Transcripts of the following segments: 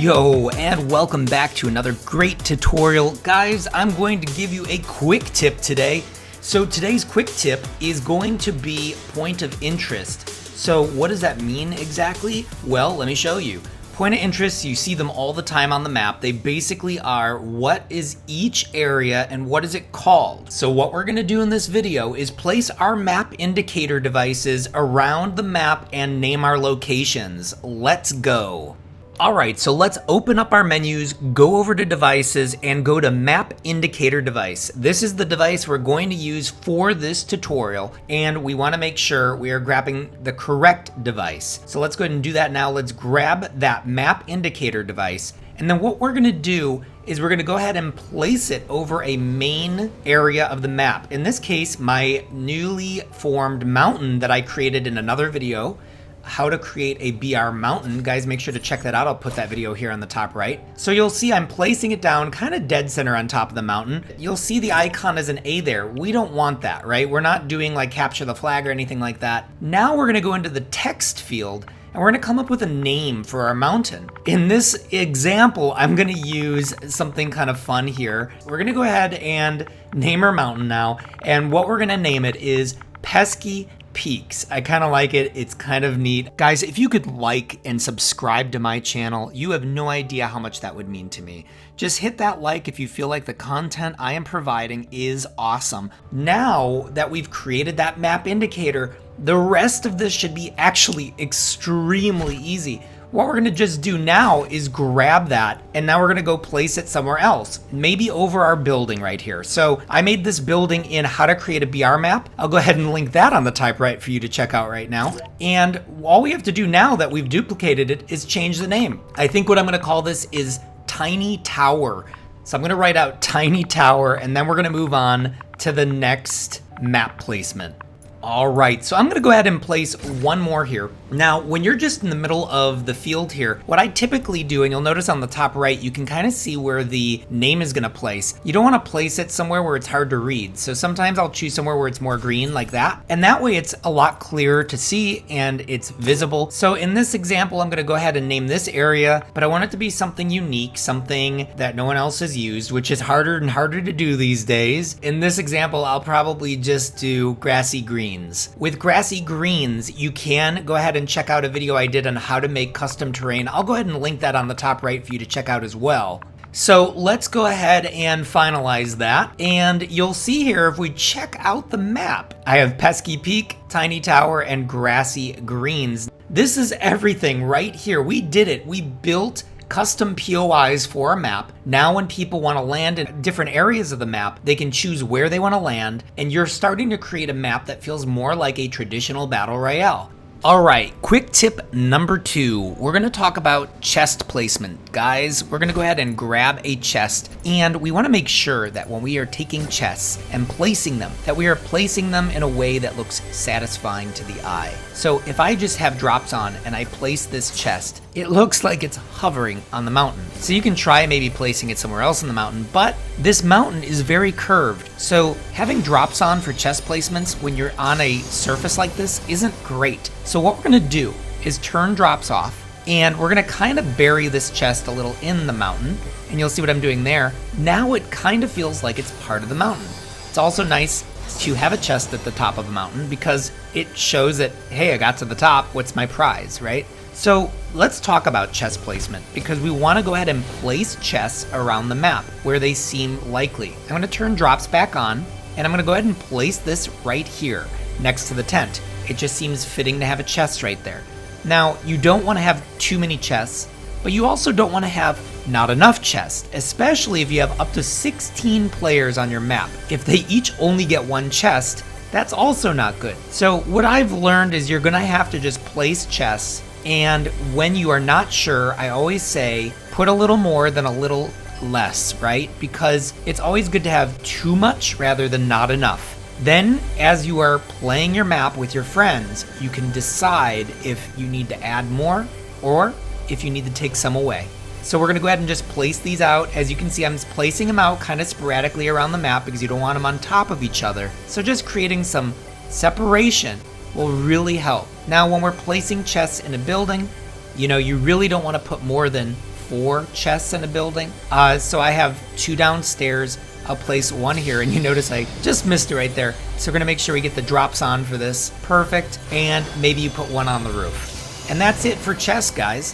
Yo, and welcome back to another great tutorial. Guys, I'm going to give you a quick tip today. So today's quick tip is going to be point of interest. So what does that mean exactly? Well, let me show you. Point of interest, you see them all the time on the map. They basically are what is each area and what is it called. So what we're gonna do in this video is place our map indicator devices around the map and name our locations. Let's go. Alright, so let's open up our menus, go over to devices, and go to map indicator device. This is the device we're going to use for this tutorial, and we want to make sure we are grabbing the correct device. So let's go ahead and do that now. Let's grab that map indicator device, and then what we're going to do is we're going to go ahead and place it over a main area of the map. In this case, my newly formed mountain that I created in another video, how to create a BR mountain. Guys, make sure to check that out. I'll put that video here on the top right. So you'll see I'm placing it down kind of dead center on top of the mountain. You'll see the icon as an A there. We don't want that, right? We're not doing like capture the flag or anything like that. Now we're gonna go into the text field and we're gonna come up with a name for our mountain. In this example, I'm gonna use something kind of fun here. We're gonna go ahead and name our mountain now. And what we're gonna name it is Pesky Peaks. I kind of like it. It's kind of neat. Guys, if you could like and subscribe to my channel, you have no idea how much that would mean to me. Just hit that like if you feel like the content I am providing is awesome. Now that we've created that map indicator, the rest of this should be actually extremely easy. What we're gonna just do now is grab that, and now we're gonna go place it somewhere else, maybe over our building right here. So I made this building in how to create a BR map. I'll go ahead and link that on the top right for you to check out right now. And all we have to do now that we've duplicated it is change the name. I think what I'm gonna call this is Tiny Tower. So I'm gonna write out Tiny Tower, and then we're gonna move on to the next map placement. All right, so I'm gonna go ahead and place one more here. Now, when you're just in the middle of the field here, what I typically do, and you'll notice on the top right, you can kind of see where the name is gonna place. You don't wanna place it somewhere where it's hard to read. So sometimes I'll choose somewhere where it's more green like that. And that way it's a lot clearer to see and it's visible. So in this example, I'm gonna go ahead and name this area, but I want it to be something unique, something that no one else has used, which is harder and harder to do these days. In this example, I'll probably just do grassy green. With grassy greens, you can go ahead and check out a video I did on how to make custom terrain. I'll go ahead and link that on the top right for you to check out as well. So let's go ahead and finalize that. And you'll see here, if we check out the map, I have Pesky Peak, Tiny Tower, and Grassy Greens. This is everything right here. We did it. We built custom POIs for a map. Now when people want to land in different areas of the map, they can choose where they want to land, and you're starting to create a map that feels more like a traditional battle royale. All right, quick tip number 2. We're gonna talk about chest placement. Guys, we're gonna go ahead and grab a chest, and we wanna make sure that when we are taking chests and placing them, that we are placing them in a way that looks satisfying to the eye. So if I just have drops on and I place this chest, it looks like it's hovering on the mountain. So you can try maybe placing it somewhere else in the mountain, but this mountain is very curved. So having drops on for chest placements when you're on a surface like this isn't great. So what we're gonna do is turn drops off, and we're gonna kind of bury this chest a little in the mountain, and you'll see what I'm doing there. Now it kind of feels like it's part of the mountain. It's also nice to have a chest at the top of a mountain because it shows that, hey, I got to the top, what's my prize, right? So let's talk about chest placement, because we want to go ahead and place chests around the map where they seem likely. I'm going to turn drops back on, and I'm going to go ahead and place this right here next to the tent. It just seems fitting to have a chest right there. Now, you don't want to have too many chests, but you also don't want to have not enough chests, especially if you have up to 16 players on your map. If they each only get one chest, that's also not good. So what I've learned is you're going to have to just place chests, and when you are not sure, I always say put a little more than a little less, right? Because it's always good to have too much rather than not enough. Then, as you are playing your map with your friends, you can decide if you need to add more or if you need to take some away. So we're gonna go ahead and just place these out. As you can see, I'm just placing them out kind of sporadically around the map because you don't want them on top of each other. So just creating some separation will really help. Now, when we're placing chests in a building, you know, you really don't want to put more than 4 chests in a building. So I have 2 downstairs. I'll place 1 here, and you notice I just missed it right there. So we're gonna make sure we get the drops on for this. Perfect, and maybe you put 1 on the roof. And that's it for chests, guys.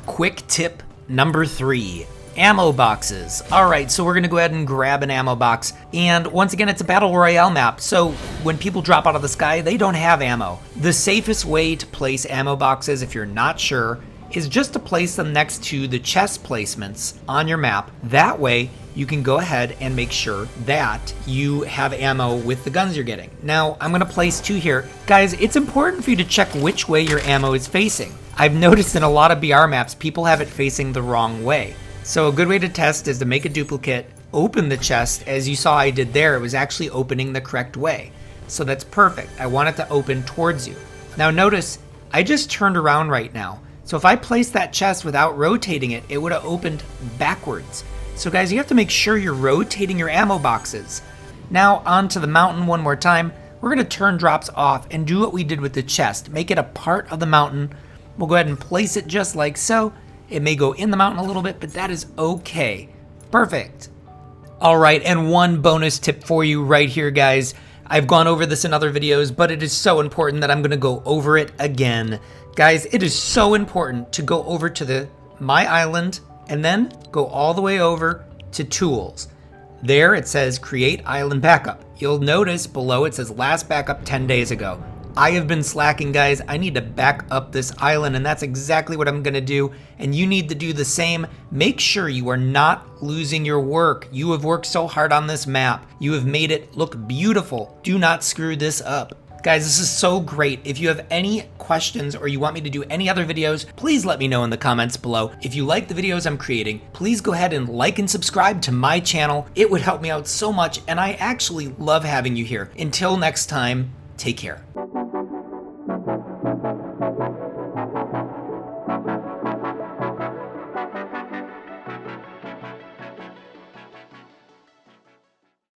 Quick tip number 3. Ammo boxes. All right, so we're gonna go ahead and grab an ammo box. And once again, it's a Battle Royale map, so when people drop out of the sky, they don't have ammo. The safest way to place ammo boxes, if you're not sure, is just to place them next to the chest placements on your map. That way, you can go ahead and make sure that you have ammo with the guns you're getting. Now, I'm gonna place 2 here. Guys, it's important for you to check which way your ammo is facing. I've noticed in a lot of BR maps, people have it facing the wrong way. So a good way to test is to make a duplicate, open the chest. As you saw I did there, it was actually opening the correct way. So that's perfect. I want it to open towards you. Now notice, I just turned around right now. So if I placed that chest without rotating it, it would have opened backwards. So guys, you have to make sure you're rotating your ammo boxes. Now onto the mountain one more time. We're gonna turn drops off and do what we did with the chest. Make it a part of the mountain. We'll go ahead and place it just like so. It may go in the mountain a little bit, but that is okay. Perfect. All right, and one bonus tip for you right here, guys. I've gone over this in other videos, but it is so important that I'm gonna go over it again. Guys, it is so important to go over to My Island and then go all the way over to Tools. There it says Create Island Backup. You'll notice below it says Last Backup 10 days ago. I have been slacking, guys. I need to back up this island, and that's exactly what I'm gonna do. And you need to do the same. Make sure you are not losing your work. You have worked so hard on this map. You have made it look beautiful. Do not screw this up. Guys, this is so great. If you have any questions or you want me to do any other videos, please let me know in the comments below. If you like the videos I'm creating, please go ahead and like and subscribe to my channel. It would help me out so much, and I actually love having you here. Until next time, take care.